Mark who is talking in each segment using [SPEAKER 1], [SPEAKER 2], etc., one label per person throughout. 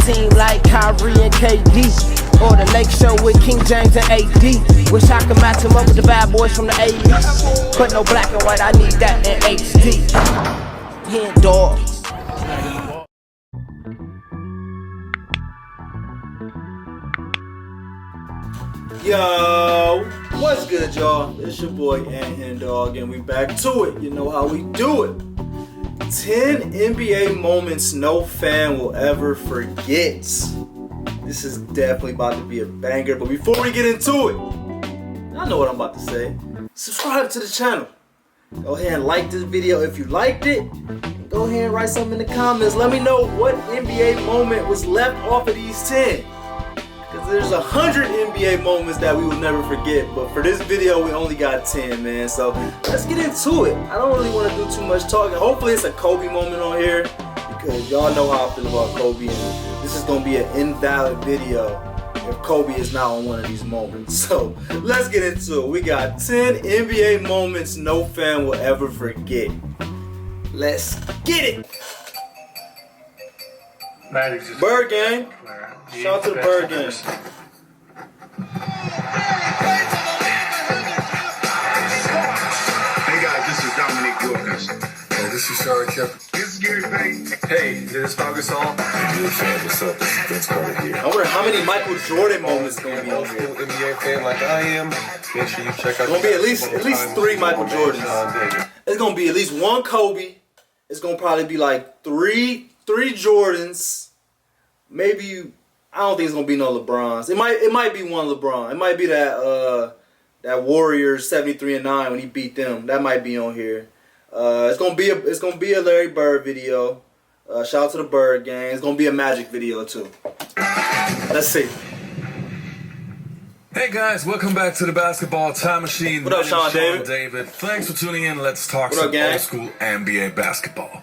[SPEAKER 1] team like Kyrie and KD. Or the Lake Show with King James and AD. Wish I could match him up with the bad boys from the 80s. But no black and white, I need that in HD. HenDawgz.
[SPEAKER 2] Yo, what's good, y'all? It's your boy HenDawgz, and we back to it. You know how we do it. 10 NBA moments no fan will ever forget. This is definitely about to be a banger, but before we get into it, I know what I'm about to say. Subscribe to the channel. Go ahead and like this video if you liked it. Go ahead and write something in the comments. Let me know what NBA moment was left off of these 10. Because there's 100 NBA moments that we will never forget, but for this video we only got 10, man. So let's get into it. I don't really want to do too much talking. Hopefully it's a Kobe moment on here, because y'all know how I feel about Kobe, and this is going to be an invalid video if Kobe is not on one of these moments. So let's get into it. We got 10 NBA moments no fan will ever forget. Let's get it. Bird Gang. Shout out to the Bird Gang.
[SPEAKER 3] Hey guys, this is Dominic Wilkins.
[SPEAKER 4] Hey, this is Shaun Kemp.
[SPEAKER 3] This is Gary Payton.
[SPEAKER 4] Hey, this is HenDawgz. NBA fan, what's up? This is Vince Carter here.
[SPEAKER 2] I wonder how many Michael Jordan moments gonna be on here.
[SPEAKER 4] NBA fan like I am. Make sure you check out.
[SPEAKER 2] It's gonna be at least 3 Michael Jordans. It's gonna be at least 1 Kobe. It's gonna probably be like three Jordans. Maybe, I don't think it's gonna be no LeBrons. It might be 1 LeBron. It might be that Warriors 73-9 when he beat them. That might be on here. It's gonna be a Larry Bird video. Shout out to the Bird Gang. It's gonna be a Magic video too. Let's see.
[SPEAKER 5] Hey guys, welcome back to the Basketball Time Machine.
[SPEAKER 2] What up, Shaun
[SPEAKER 5] David? Thanks for tuning in. Let's talk
[SPEAKER 2] What up,
[SPEAKER 5] some
[SPEAKER 2] gang?
[SPEAKER 5] old school NBA basketball.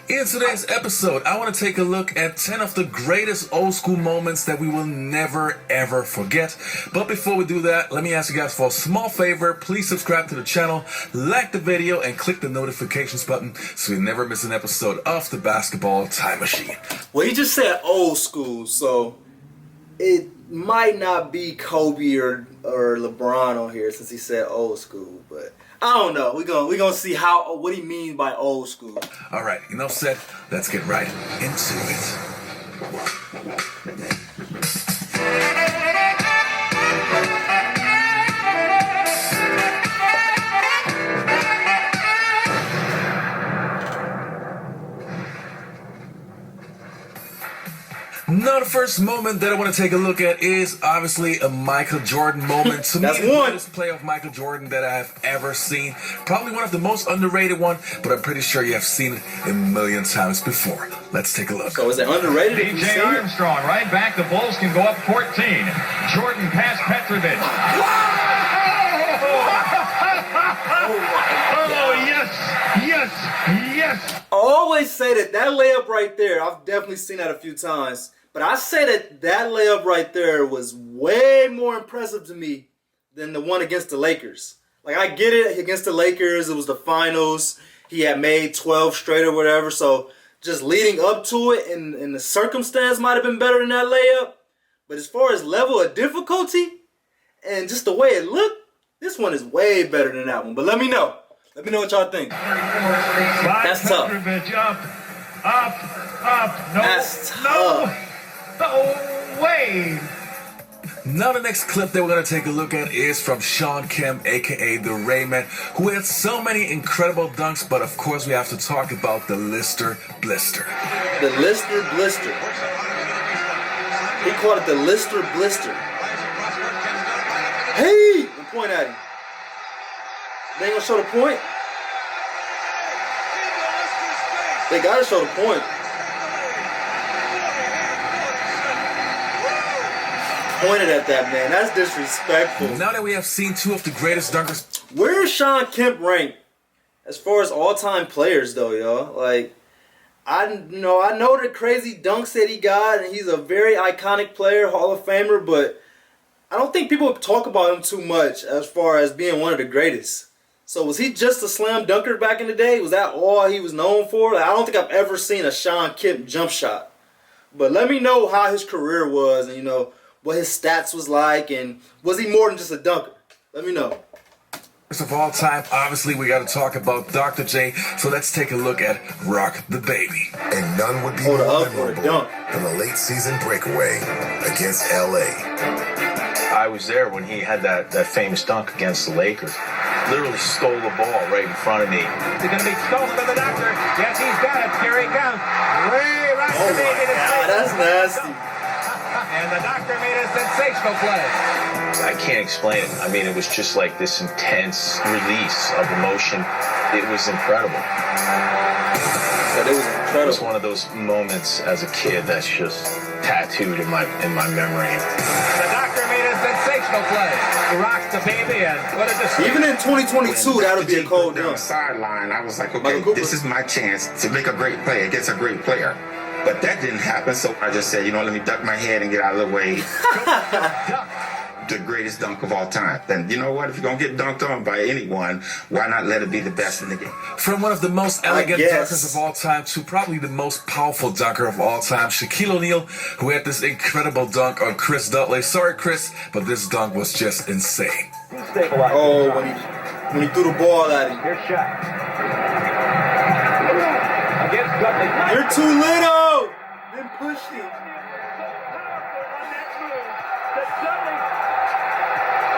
[SPEAKER 5] In today's episode, I want to take a look at 10 of the greatest old school moments that we will never ever forget. But before we do that, let me ask you guys for a small favor. Please subscribe to the channel, like the video, and click the notifications button so you never miss an episode of the Basketball Time Machine.
[SPEAKER 2] Well, he just said old school, so it might not be Kobe or LeBron on here since he said old school, but I don't know. We're gonna see what he means by old school.
[SPEAKER 5] All right, enough said. Let's get right into it. Now the first moment that I want to take a look at is obviously a Michael Jordan moment. To me, the greatest play of Michael Jordan that I have ever seen. Probably one of the most underrated one, but I'm pretty sure you have seen it a million times before. Let's take a look.
[SPEAKER 2] So is it underrated?
[SPEAKER 6] DJ Armstrong, right back. The Bulls can go up 14. Jordan past Petrovic. Oh, yes.
[SPEAKER 2] I always say that layup right there, I've definitely seen that a few times, but I say that layup right there was way more impressive to me than the one against the Lakers. Like, I get it, against the Lakers, it was the finals, he had made 12 straight or whatever, so just leading up to it and the circumstance might have been better than that layup, but as far as level of difficulty and just the way it looked, this one is way better than that one. But let me know. Let me know what y'all think. That's tough.
[SPEAKER 6] Up. No,
[SPEAKER 2] That's tough.
[SPEAKER 6] No way.
[SPEAKER 5] Now the next clip that we're going to take a look at is from Shaun Kemp, aka the Rayman, who had so many incredible dunks, but of course we have to talk about the Lister Blister.
[SPEAKER 2] The Lister Blister. He called it the Lister Blister. Hey! And point at him. They ain't gonna show the point? They gotta show the point. Pointed at that man. That's disrespectful.
[SPEAKER 5] Now that we have seen 2 of the greatest dunkers,
[SPEAKER 2] where is Shaun Kemp ranked as far as all-time players, though, y'all? Like, I know the crazy dunks that he got, and he's a very iconic player, Hall of Famer, but I don't think people talk about him too much as far as being one of the greatest. So was he just a slam dunker back in the day? Was that all he was known for? Like, I don't think I've ever seen a Shaun Kemp jump shot. But let me know how his career was and, you know, what his stats was like, and was he more than just a dunker? Let me know.
[SPEAKER 5] First of all time, obviously we got to talk about Dr. J, so let's take a look at Rock the Baby.
[SPEAKER 4] And none would be
[SPEAKER 2] Oh, the
[SPEAKER 4] more
[SPEAKER 2] up or the
[SPEAKER 4] memorable
[SPEAKER 2] dunk.
[SPEAKER 4] than the late season breakaway against LA.
[SPEAKER 7] I was there when he had that famous dunk against the Lakers. Literally stole the ball right in front of me.
[SPEAKER 6] It's going to be stolen by the doctor. Yes, he's got it. Here he comes. Way right
[SPEAKER 2] Oh my God, that's nasty.
[SPEAKER 6] And the doctor made a sensational play.
[SPEAKER 7] I can't explain it. I mean, it was just like this intense release of emotion. It was incredible.
[SPEAKER 2] But it was
[SPEAKER 7] It
[SPEAKER 2] incredible.
[SPEAKER 7] was one of those moments as a kid that's just tattooed in my memory.
[SPEAKER 6] The doctor made a sensational play. He rocks the baby, and what a display.
[SPEAKER 2] Even in 2022, that would be a cold
[SPEAKER 8] down
[SPEAKER 2] dunk.
[SPEAKER 8] the sideline. I was like,
[SPEAKER 2] Michael
[SPEAKER 8] okay,
[SPEAKER 2] Cooper.
[SPEAKER 8] this is my chance to make a great play against a great player. But that didn't happen, so I just said, you know, let me duck my head and get out of the way. The greatest dunk of all time. Then, you know what? If you're going to get dunked on by anyone, why not let it be the best in the game?
[SPEAKER 5] From one of the most elegant
[SPEAKER 2] guess.
[SPEAKER 5] dunkers of all time to probably the most powerful dunker of all time, Shaquille O'Neal, who had this incredible dunk on Chris Dudley. Sorry, Chris, but this dunk was just insane.
[SPEAKER 2] Oh, when he threw the ball at him.
[SPEAKER 6] Here's Shaq. Against Dudley.
[SPEAKER 2] You're too little. Then push it.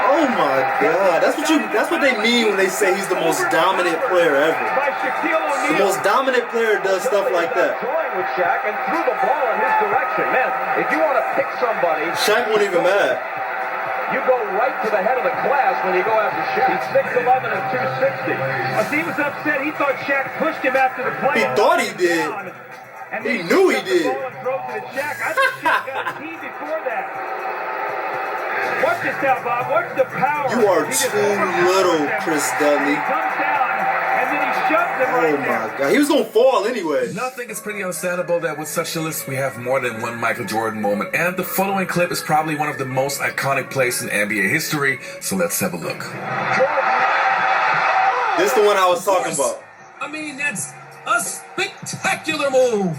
[SPEAKER 2] Oh my God, that's what they mean when they say he's the most dominant player ever.
[SPEAKER 6] By Shaquille O'Neal.
[SPEAKER 2] The most dominant player does stuff like that.
[SPEAKER 6] Toying with Shaq and threw the ball in his direction. Man, if you want to pick somebody,
[SPEAKER 2] Shaq wasn't even mad.
[SPEAKER 6] you go right to the head of the class when you go after Shaq. He's 6'11" and 260. He was upset. He thought Shaq pushed him after the play.
[SPEAKER 2] He thought he did.
[SPEAKER 6] And
[SPEAKER 2] He
[SPEAKER 6] then
[SPEAKER 2] knew he
[SPEAKER 6] took the
[SPEAKER 2] did.
[SPEAKER 6] ball and throws it at Shaq. I think Shaq got a tee before that. Watch this now, Bob. Watch the power.
[SPEAKER 2] You are
[SPEAKER 6] He just
[SPEAKER 2] too
[SPEAKER 6] overpowers
[SPEAKER 2] little,
[SPEAKER 6] him.
[SPEAKER 2] Chris Dudley.
[SPEAKER 6] He comes down, and then he shoves him
[SPEAKER 2] Oh
[SPEAKER 6] right
[SPEAKER 2] my
[SPEAKER 6] there.
[SPEAKER 2] God, he was gonna fall anyway.
[SPEAKER 5] Now I think it's pretty understandable that with such a list we have more than one Michael Jordan moment, and the following clip is probably one of the most iconic plays in NBA history, so let's have a look.
[SPEAKER 2] This is the one I was talking about.
[SPEAKER 9] I mean, that's a spectacular move.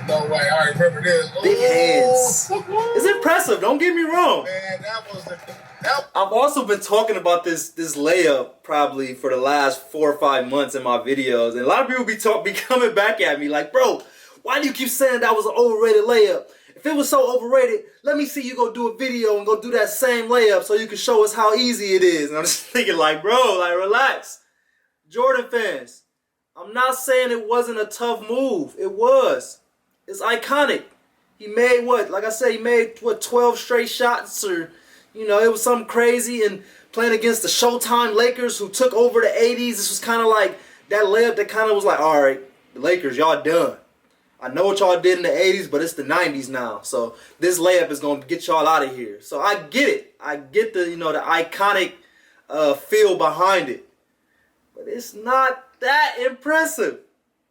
[SPEAKER 10] No way. I remember this.
[SPEAKER 2] Big hands. It's impressive, don't get me wrong.
[SPEAKER 10] Man, that was
[SPEAKER 2] I've also been talking about this layup probably for the last 4 or 5 months in my videos, and a lot of people be coming back at me like, bro, why do you keep saying that was an overrated layup? If it was so overrated, let me see you go do a video and go do that same layup so you can show us how easy it is. And I'm just thinking like, bro, like relax. Jordan fans, I'm not saying it wasn't a tough move. It was. It's iconic. He made what? Like I said, he made 12 straight shots, or you know, it was something crazy. And playing against the Showtime Lakers who took over the 80s, this was kind of like that layup that kind of was like, all right, the Lakers, y'all done. I know what y'all did in the 80s, but it's the 90s now. So this layup is going to get y'all out of here. So I get it. I get the, you know, the iconic feel behind it. But it's not that impressive.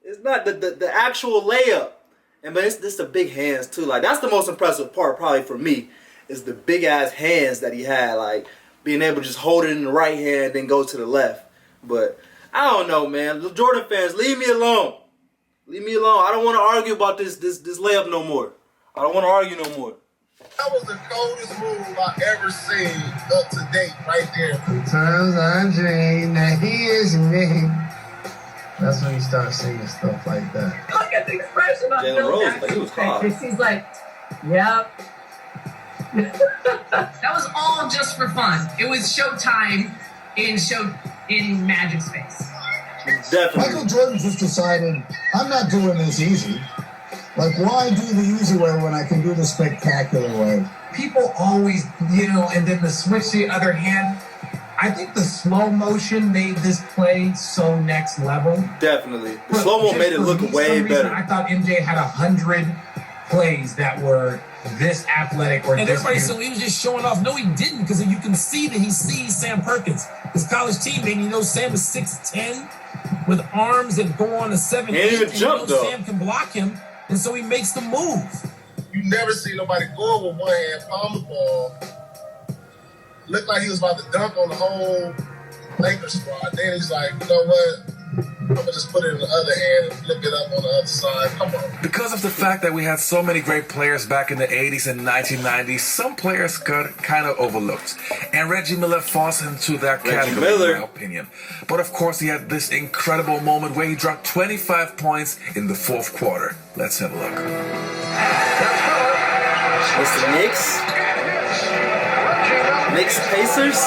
[SPEAKER 2] It's not the actual layup. And but it's the big hands too. Like that's the most impressive part probably for me, is the big ass hands that he had. Like being able to just hold it in the right hand then go to the left. But I don't know, man. The Jordan fans, leave me alone. Leave me alone. I don't want to argue about this layup no more. I don't want to argue no more.
[SPEAKER 10] That was the coldest move I ever seen up to date, right there.
[SPEAKER 11] Sometimes I dream that he is me. That's when you start singing stuff like that.
[SPEAKER 12] Look at the expression on
[SPEAKER 2] Jalen
[SPEAKER 12] Bill
[SPEAKER 2] Rose,
[SPEAKER 12] Jackson's
[SPEAKER 2] like, he was hot.
[SPEAKER 12] face. He's like, yep. That was all just for fun. It was Showtime in Magic's face.
[SPEAKER 2] Definitely.
[SPEAKER 11] Michael Jordan just decided, I'm not doing this easy. Like, why do the easy way when I can do the spectacular way?
[SPEAKER 9] People always, and then the switch the other hand. I think the slow motion made this play so next level.
[SPEAKER 2] Definitely. The slow-mo made it look way better.
[SPEAKER 9] I thought MJ had 100 plays that were this athletic or
[SPEAKER 13] and
[SPEAKER 9] this.
[SPEAKER 13] Everybody said he was just showing off. No, he didn't, because you can see that he sees Sam Perkins, his college teammate. Sam is 6'10", with arms that go on a 7'8".
[SPEAKER 2] He ain't even jump, though.
[SPEAKER 13] Sam can block him, and so he makes the move.
[SPEAKER 10] You never see nobody go with one hand, palm the ball. Looked like he was about to dunk on the whole Lakers squad. Then he's like, you know what? I'm gonna just put it in the other hand and flip it up on the other side. Come on.
[SPEAKER 5] Because of the fact that we had so many great players back in the 80s and 1990s, some players got kind of overlooked. And Reggie Miller falls into that category, in my opinion. But of course, he had this incredible moment where he dropped 25 points in the fourth quarter. Let's have a look.
[SPEAKER 2] Was the Knicks Pacers?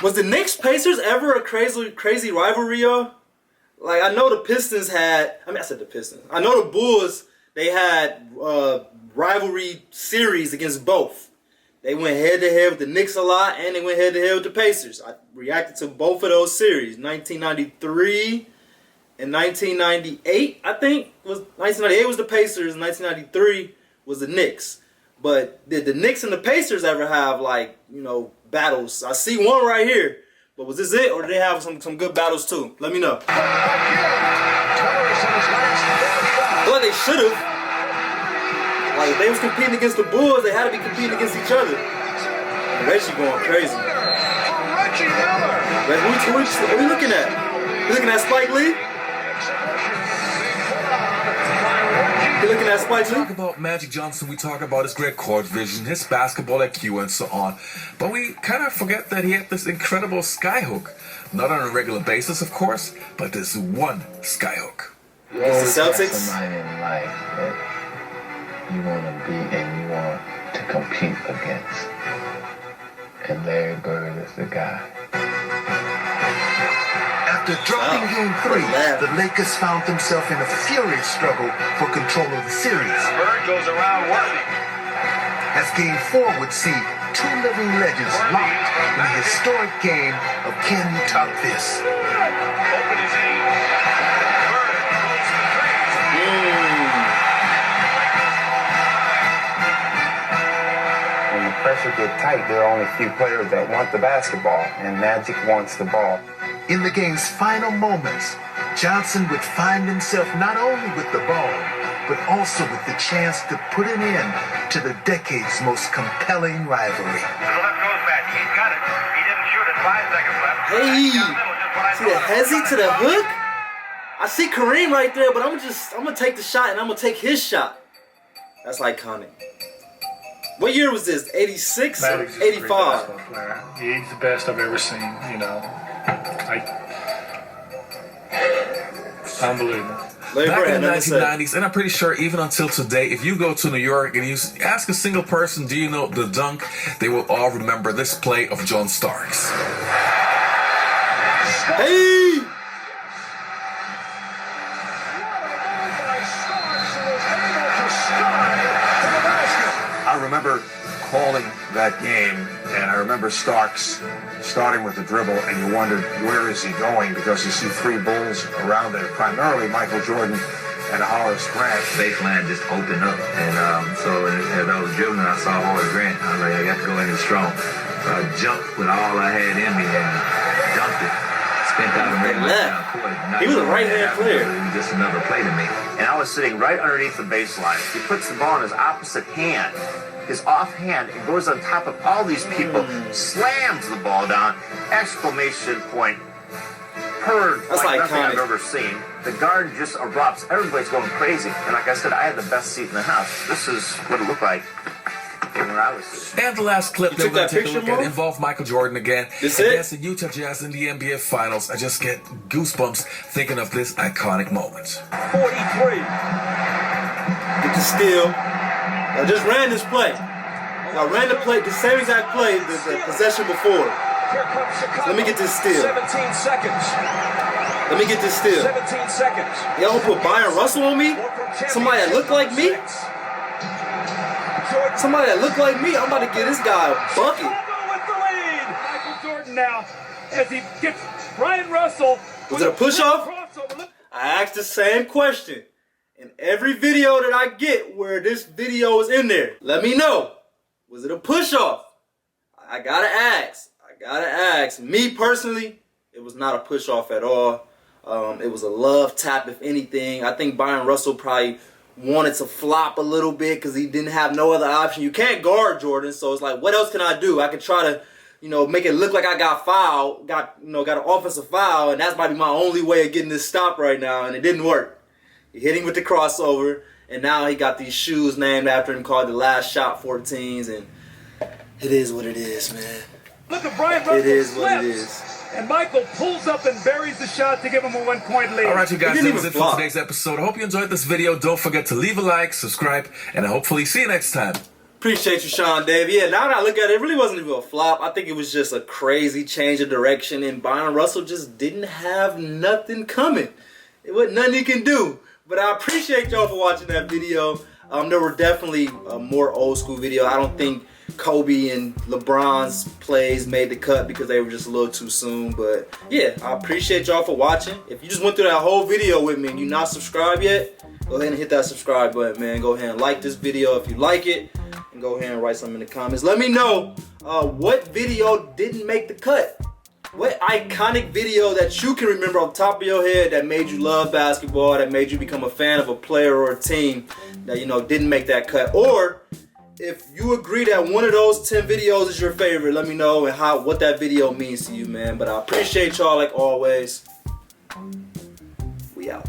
[SPEAKER 2] Was the Knicks Pacers ever a crazy rivalry, y'all? Like, I know the Pistons had, I said the Pistons. I know the Bulls, they had rivalry series against both. They went head-to-head with the Knicks a lot, and they went head-to-head with the Pacers. I reacted to both of those series, 1993 and 1998, I think. 1998 was the Pacers, 1993 was the Knicks. But did the Knicks and the Pacers ever have, like, you know, battles? I see one right here. But was this it, or did they have some good battles too? Let me know. I feel like they should have. Like, if they was competing against the Bulls, they had to be competing against each other. Reggie going crazy. Who are we looking at? You looking at Spike Lee? You looking at Spike Lee?
[SPEAKER 5] We talk about Magic Johnson, we talk about his great court vision, his basketball IQ, and so on. But we kind of forget that he had this incredible skyhook. Not on a regular basis, of course, but this one skyhook.
[SPEAKER 2] It's the Celtics.
[SPEAKER 14] Somebody in life that you want to be and you want to compete against. And Larry Bird is the guy.
[SPEAKER 15] After dropping Game 3, the Lakers found themselves in a furious struggle for control of the series.
[SPEAKER 6] Bird goes around working.
[SPEAKER 15] As Game 4 would see two living legends locked in the historic game of Can You Top This?
[SPEAKER 6] Open his aim. Bird goes crazy.
[SPEAKER 14] When the pressure gets tight, there are only a few players that want the basketball, and Magic wants the ball.
[SPEAKER 15] In the game's final moments, Johnson would find himself not only with the ball, but also with the chance to put an end to the decade's most compelling rivalry.
[SPEAKER 6] To the left goes Magic. He's got it. He didn't shoot it. 5 seconds left.
[SPEAKER 2] Hey, see the hezzy to the hook? I see Kareem right there, but I'm gonna take the shot and I'm gonna take his shot. That's iconic. What year was this? 86 or 85?
[SPEAKER 16] He's the best I've ever seen, you know. Unbelievable.
[SPEAKER 5] Back in the 1990s, and I'm pretty sure even until today, if you go to New York and you ask a single person, do you know the dunk, they will all remember this play of John Starks.
[SPEAKER 2] Hey!
[SPEAKER 17] I remember calling that game, and I remember Starks starting with the dribble, and you wondered, where is he going? Because you see three Bulls around there, primarily Michael Jordan and Horace Grant.
[SPEAKER 18] Baseline just opened up, and so as I was dribbling, I saw Horace Grant. I was like, I got to go in strong. So I jumped with all I had in me and dunked it. Spent out a minute down court.
[SPEAKER 2] He was a right-hand player.
[SPEAKER 18] It was just another play to me.
[SPEAKER 19] And I was sitting right underneath the baseline. He puts the ball in his opposite hand. His offhand, it goes on top of all these people, slams the ball down, exclamation point, heard like nothing I've ever seen. The guard just erupts. Everybody's going crazy. And like I said, I had the best seat in the house. This is what it looked like where I was sitting.
[SPEAKER 5] And the last clip that we're going to take a look at involved Michael Jordan again against the Utah Jazz in the NBA Finals. I just get goosebumps thinking of this iconic moment.
[SPEAKER 2] 43. Get the steal. I just ran this play. I ran the play, the same exact play, the possession before. So let me get this steal.
[SPEAKER 6] 17 seconds.
[SPEAKER 2] Let me get this steal.
[SPEAKER 6] 17 seconds.
[SPEAKER 2] Y'all put Byron Russell on me? Somebody that looked like me? Somebody that looked like me? I'm about to get this guy a bucket.
[SPEAKER 6] With the lead. Michael Jordan now as he gets Bryant Russell.
[SPEAKER 2] Was it a push-off? I asked the same question. In every video that I get where this video is in there, let me know. Was it a push-off? I gotta ask. Me personally, it was not a push-off at all. It was a love tap, if anything. I think Byron Russell probably wanted to flop a little bit because he didn't have no other option. You can't guard Jordan, so it's like, what else can I do? I could try to make it look like I got fouled, got an offensive foul, and that's might be my only way of getting this stop right now, and it didn't work. He hit him with the crossover, and now he got these shoes named after him called the Last Shot 14s, and it is what it is, man.
[SPEAKER 6] Look at Bryant Russell.
[SPEAKER 2] It is what it
[SPEAKER 6] slips,
[SPEAKER 2] is.
[SPEAKER 6] and Michael pulls up and buries the shot to give him a 1-point lead.
[SPEAKER 5] All right, you guys,
[SPEAKER 2] He
[SPEAKER 5] that
[SPEAKER 2] didn't
[SPEAKER 5] was it
[SPEAKER 2] even
[SPEAKER 5] for
[SPEAKER 2] flop.
[SPEAKER 5] today's episode. I hope you enjoyed this video. Don't forget to leave a like, subscribe, and hopefully see you next time.
[SPEAKER 2] Appreciate you, Sean Dave. Yeah, now that I look at it, it really wasn't even a flop. I think it was just a crazy change of direction, and Bryant Russell just didn't have nothing coming. It wasn't nothing he can do. But I appreciate y'all for watching that video. There were definitely more old school videos. I don't think Kobe and LeBron's plays made the cut because they were just a little too soon. But yeah, I appreciate y'all for watching. If you just went through that whole video with me and you're not subscribed yet, go ahead and hit that subscribe button, man. Go ahead and like this video if you like it. And go ahead and write something in the comments. Let me know what video didn't make the cut. What iconic video that you can remember off the top of your head that made you love basketball, that made you become a fan of a player or a team that, didn't make that cut. Or if you agree that one of those 10 videos is your favorite, let me know and what that video means to you, man. But I appreciate y'all like always. We out.